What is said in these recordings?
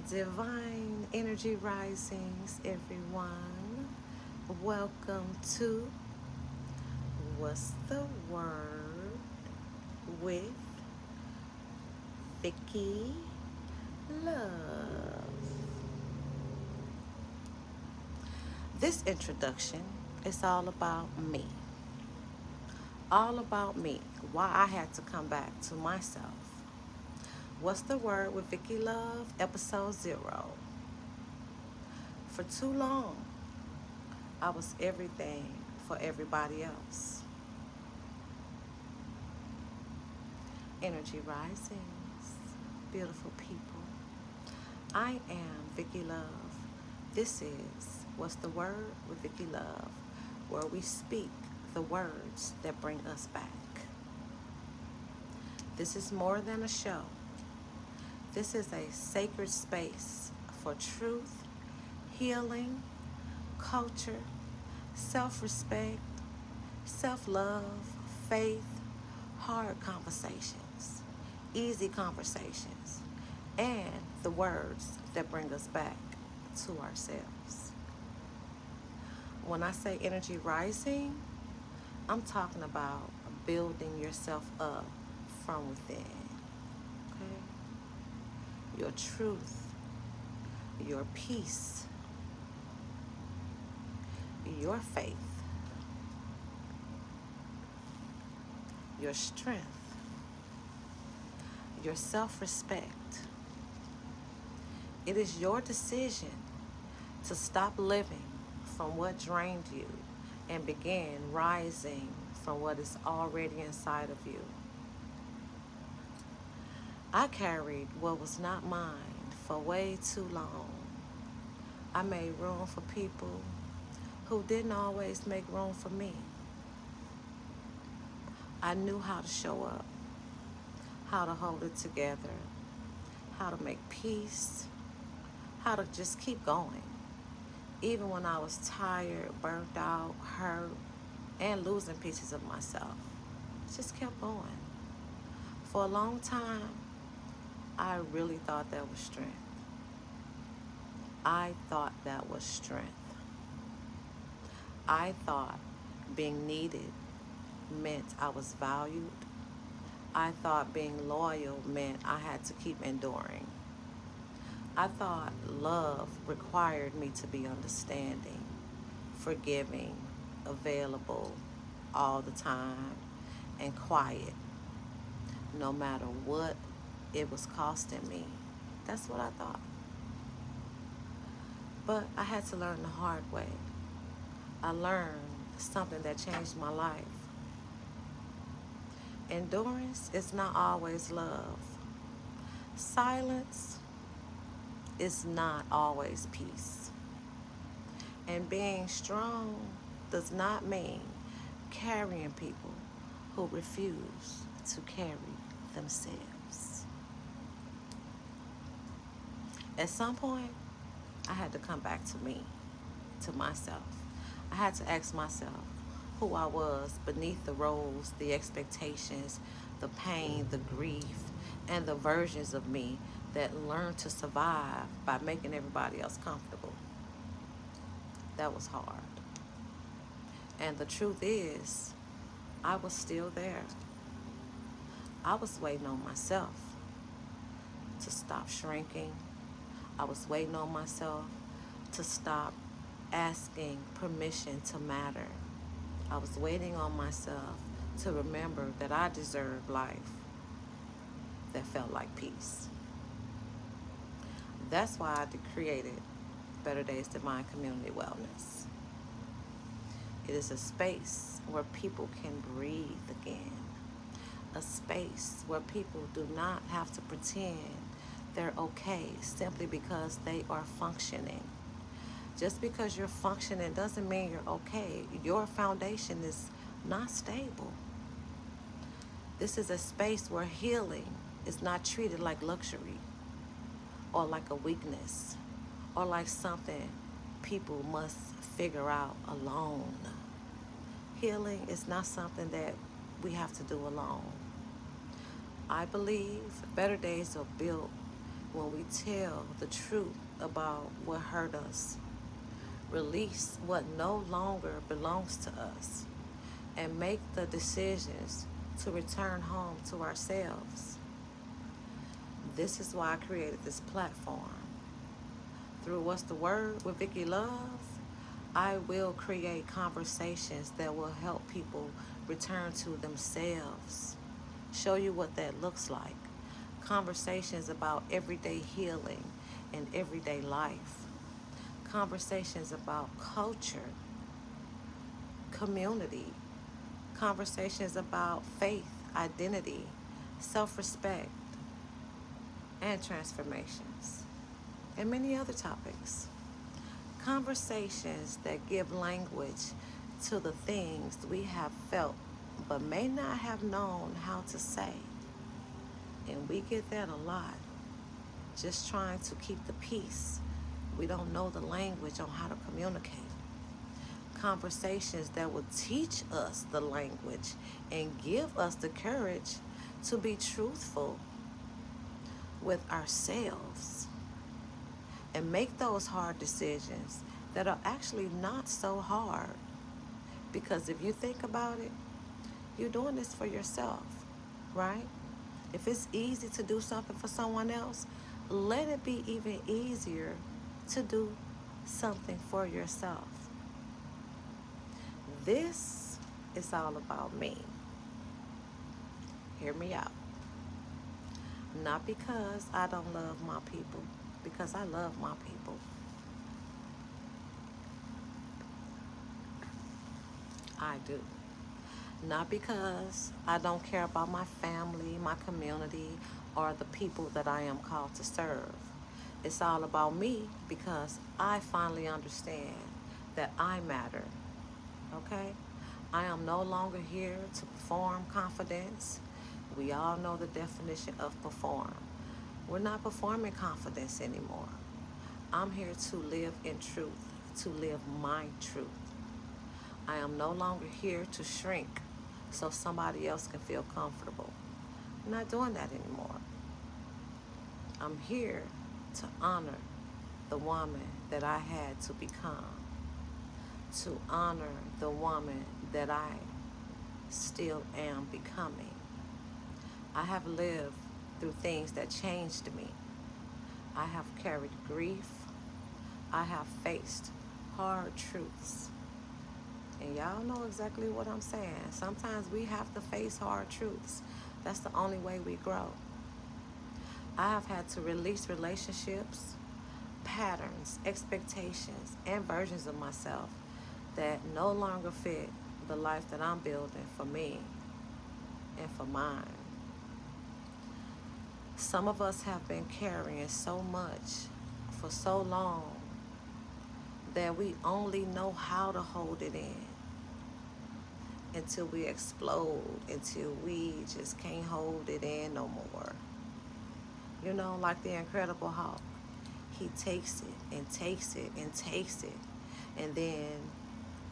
Divine Energy Risings, everyone. Welcome to What's the Word with Vicky Love. This introduction is all about me. All about me. Why I had to come back to myself. What's the Word with Vicky Love, episode 0. For too long, I was everything for everybody else. Energy Risings, beautiful people. I am Vicky Love. This is What's the Word with Vicky Love, where we speak the words that bring us back. This is more than a show. This is a sacred space for truth, healing, culture, self-respect, self-love, faith, hard conversations, easy conversations, and the words that bring us back to ourselves. When I say energy rising, I'm talking about building yourself up from within. Okay? Your truth, your peace, your faith, your strength, your self-respect. It is your decision to stop living from what drained you and begin rising from what is already inside of you. I carried what was not mine for way too long. I made room for people who didn't always make room for me. I knew how to show up, how to hold it together, how to make peace, how to just keep going. Even when I was tired, burnt out, hurt, and losing pieces of myself. Just kept going. For a long time, I really thought that was strength. I thought that was strength. I thought being needed meant I was valued. I thought being loyal meant I had to keep enduring. I thought love required me to be understanding, forgiving, available all the time, and quiet, no matter what it was costing me. That's what I thought. But I had to learn the hard way. I learned something that changed my life. Endurance is not always love. Silence is not always peace. And being strong does not mean carrying people who refuse to carry themselves. At some point, I had to come back to me, to myself. I had to ask myself who I was beneath the roles, the expectations, the pain, the grief, and the versions of me that learned to survive by making everybody else comfortable. That was hard. And the truth is, I was still there. I was waiting on myself to stop shrinking. I was waiting on myself to stop asking permission to matter. I was waiting on myself to remember that I deserve life that felt like peace. That's why I created Better Days Divine Community Wellness. It is a space where people can breathe again. A space where people do not have to pretend they're okay simply because they are functioning. Just because you're functioning doesn't mean you're okay. Your foundation is not stable. This is a space where healing is not treated like luxury or like a weakness or like something people must figure out alone. Healing is not something that we have to do alone. I believe better days are built when we tell the truth about what hurt us, release what no longer belongs to us, and make the decisions to return home to ourselves. This is why I created this platform. Through What's the Word with Vicky Love, I will create conversations that will help people return to themselves, show you what that looks like. Conversations about everyday healing and everyday life. Conversations about culture, community. Conversations about faith, identity, self-respect, and transformations, and many other topics. Conversations that give language to the things we have felt but may not have known how to say. And we get that a lot, just trying to keep the peace. We don't know the language on how to communicate. Conversations that will teach us the language and give us the courage to be truthful with ourselves and make those hard decisions that are actually not so hard. Because if you think about it, you're doing this for yourself, right? If it's easy to do something for someone else, let it be even easier to do something for yourself. This is all about me. Hear me out. Not because I don't love my people, because I love my people. I do. Not because I don't care about my family, my community, or the people that I am called to serve. It's all about me because I finally understand that I matter, okay? I am no longer here to perform confidence. We all know the definition of perform. We're not performing confidence anymore. I'm here to live in truth, to live my truth. I am no longer here to shrink so somebody else can feel comfortable. I'm not doing that anymore. I'm here to honor the woman that I had to become, to honor the woman that I still am becoming. I have lived through things that changed me. I have carried grief. I have faced hard truths. And y'all know exactly what I'm saying. Sometimes we have to face hard truths. That's the only way we grow. I have had to release relationships, patterns, expectations, and versions of myself that no longer fit the life that I'm building for me and for mine. Some of us have been carrying so much for so long that we only know how to hold it in until we explode, until we just can't hold it in no more. You know, like the Incredible Hulk. He takes it and takes it and takes it. And then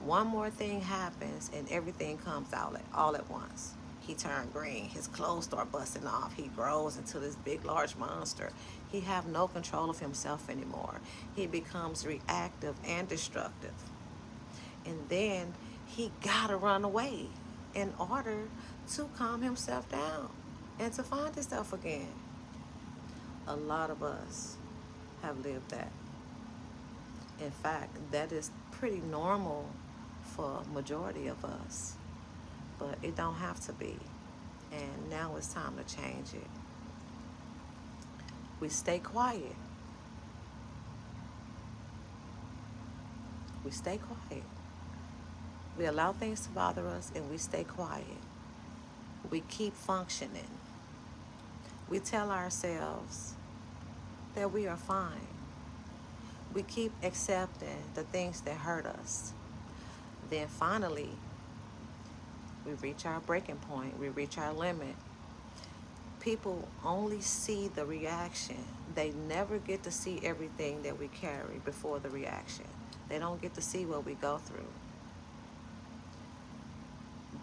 one more thing happens and everything comes out all at once. He turned green. His clothes start busting off. He grows into this big, large monster. He have no control of himself anymore. He becomes reactive and destructive. And then he gotta run away in order to calm himself down and to find himself again. A lot of us have lived that. In fact, that is pretty normal for a majority of us, but it don't have to be. And now it's time to change it. We stay quiet. We stay quiet. We allow things to bother us and we stay quiet. We keep functioning. We tell ourselves that we are fine. We keep accepting the things that hurt us. Then finally, we reach our breaking point. We reach our limit. People only see the reaction. They never get to see everything that we carry before the reaction. They don't get to see what we go through.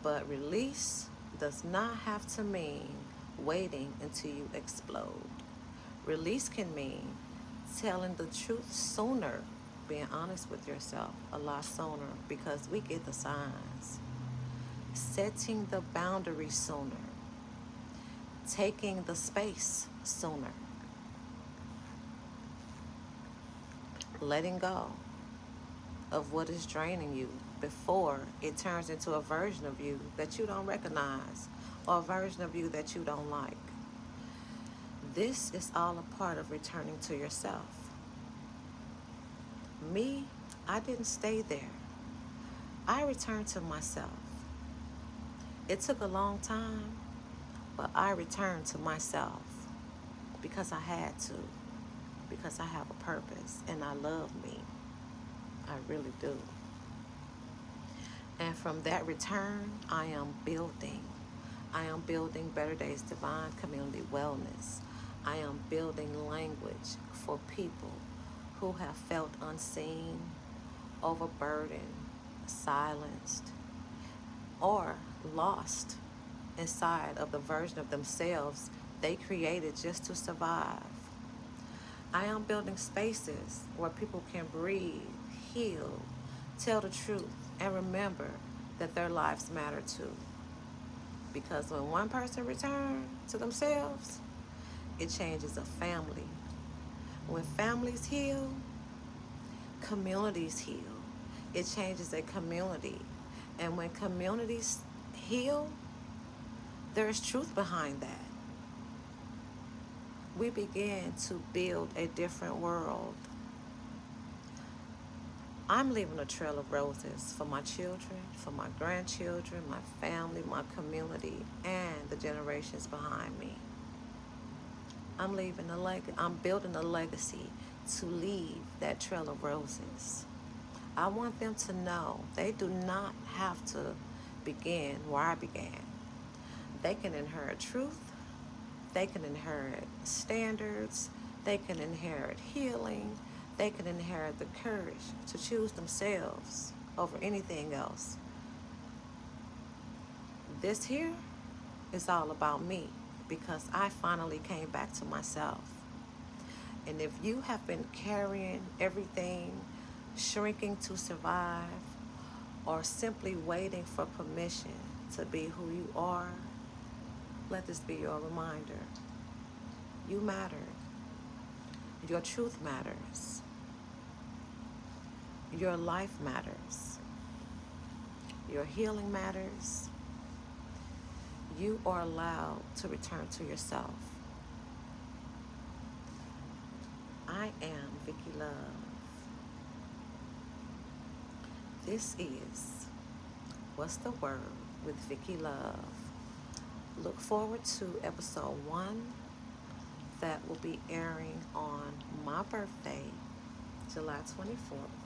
But release does not have to mean waiting until you explode. Release can mean telling the truth sooner, being honest with yourself a lot sooner because we get the signs. Setting the boundary sooner, taking the space sooner, letting go of what is draining you before it turns into a version of you that you don't recognize or a version of you that you don't like. This is all a part of returning to yourself. Me, I didn't stay there. I returned to myself. It took a long time, but I returned to myself because I had to, because I have a purpose and I love me. I really do. And from that return, I am building. I am building Better Days Divine Community Wellness. I am building language for people who have felt unseen, overburdened, silenced, or lost inside of the version of themselves they created just to survive. I am building spaces where people can breathe, heal, tell the truth, and remember that their lives matter too. Because when one person returns to themselves, it changes a family. When families heal, communities heal. It changes a community. And when communities heal, there is truth behind that. We begin to build a different world. I'm leaving a trail of roses for my children, for my grandchildren, my family, my community, and the generations behind me. I'm building a legacy to leave that trail of roses. I want them to know they do not have to begin where I began. They can inherit truth. They can inherit standards. They can inherit healing. They can inherit the courage to choose themselves over anything else. This here is all about me because I finally came back to myself. And if you have been carrying everything, shrinking to survive, or simply waiting for permission to be who you are, let this be your reminder. You matter. Your truth matters. Your life matters. Your healing matters. You are allowed to return to yourself. I am Vicky Love. This is What's the Word with Vicky Love. Look forward to episode 1 that will be airing on my birthday, July 24th.